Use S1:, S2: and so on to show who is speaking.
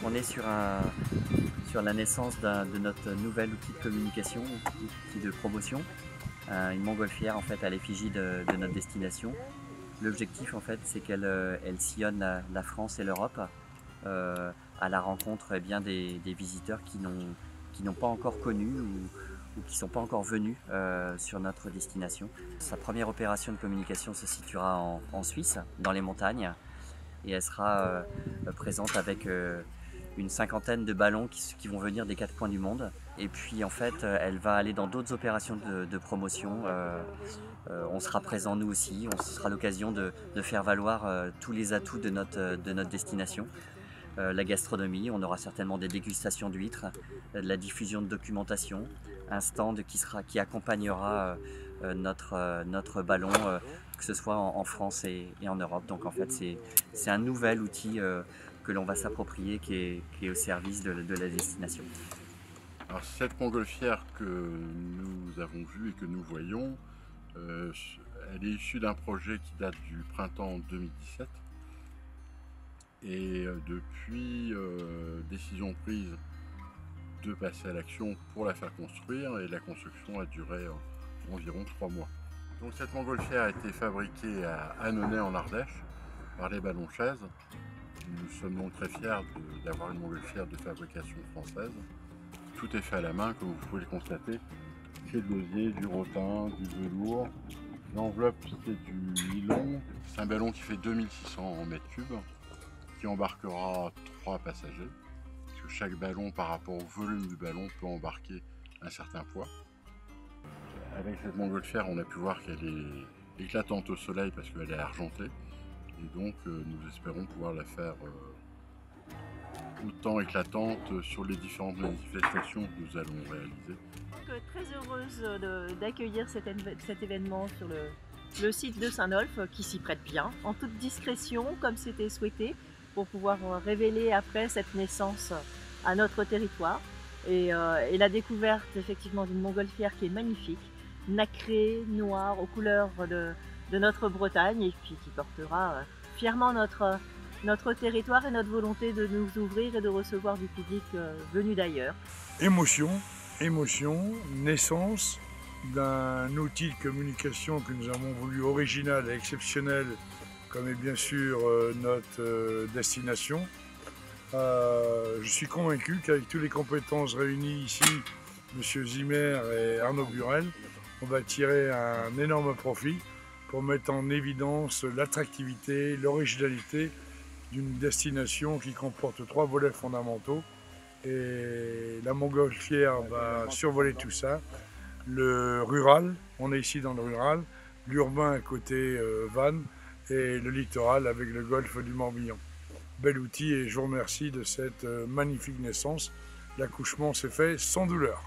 S1: Donc on est sur la naissance de notre nouvel outil de communication, outil de promotion, une montgolfière en fait à l'effigie de notre destination. L'objectif en fait c'est qu'elle sillonne la France et l'Europe à la rencontre bien des visiteurs qui n'ont pas encore connu ou qui ne sont pas encore venus sur notre destination. Sa première opération de communication se situera en Suisse, dans les montagnes, et elle sera présente avec une cinquantaine de ballons qui vont venir des 4 coins du monde. Et puis en fait, elle va aller dans d'autres opérations de promotion. On sera présent nous aussi, on sera l'occasion de faire valoir tous les atouts de notre destination. La gastronomie, on aura certainement des dégustations d'huîtres, de la diffusion de documentation, un stand qui accompagnera notre ballon, que ce soit en France et en Europe. Donc en fait c'est un nouvel outil que l'on va s'approprier qui est au service de la destination.
S2: Alors cette montgolfière que nous avons vue et que nous voyons, elle est issue d'un projet qui date du printemps 2017 et depuis décision prise de passer à l'action pour la faire construire, et la construction a duré environ 3 mois. Donc cette montgolfière a été fabriquée à Annonay en Ardèche par les Ballons Chaises. Nous sommes donc très fiers d'avoir une montgolfière de fabrication française. Tout est fait à la main, comme vous pouvez le constater. C'est de l'osier, du rotin, du velours. L'enveloppe, c'est du nylon. C'est un ballon qui fait 2600 mètres cubes, qui embarquera 3 passagers. Parce que chaque ballon, par rapport au volume du ballon, peut embarquer un certain poids. Avec cette montgolfière, on a pu voir qu'elle est éclatante au soleil parce qu'elle est argentée. Et donc, nous espérons pouvoir la faire autant éclatante sur les différentes manifestations que nous allons réaliser.
S3: Très heureuse d'accueillir cet événement sur le site de Saint-Nolff, qui s'y prête bien, en toute discrétion, comme c'était souhaité, pour pouvoir révéler après cette naissance à notre territoire. Et la découverte effectivement d'une montgolfière qui est magnifique, nacrée, noire, aux couleurs de notre Bretagne, et puis qui portera fièrement notre territoire et notre volonté de nous ouvrir et de recevoir du public venu d'ailleurs.
S4: Émotion, naissance d'un outil de communication que nous avons voulu original et exceptionnel, comme est bien sûr notre destination. Je suis convaincu qu'avec toutes les compétences réunies ici, M. Zimmer et Arnaud Burel, on va tirer un énorme profit pour mettre en évidence l'attractivité, l'originalité d'une destination qui comporte 3 volets fondamentaux. Et la montgolfière va survoler tout ça. Le rural, on est ici dans le rural, l'urbain côté Vannes et le littoral avec le golfe du Morbihan. Bel outil, et je vous remercie de cette magnifique naissance. L'accouchement s'est fait sans douleur.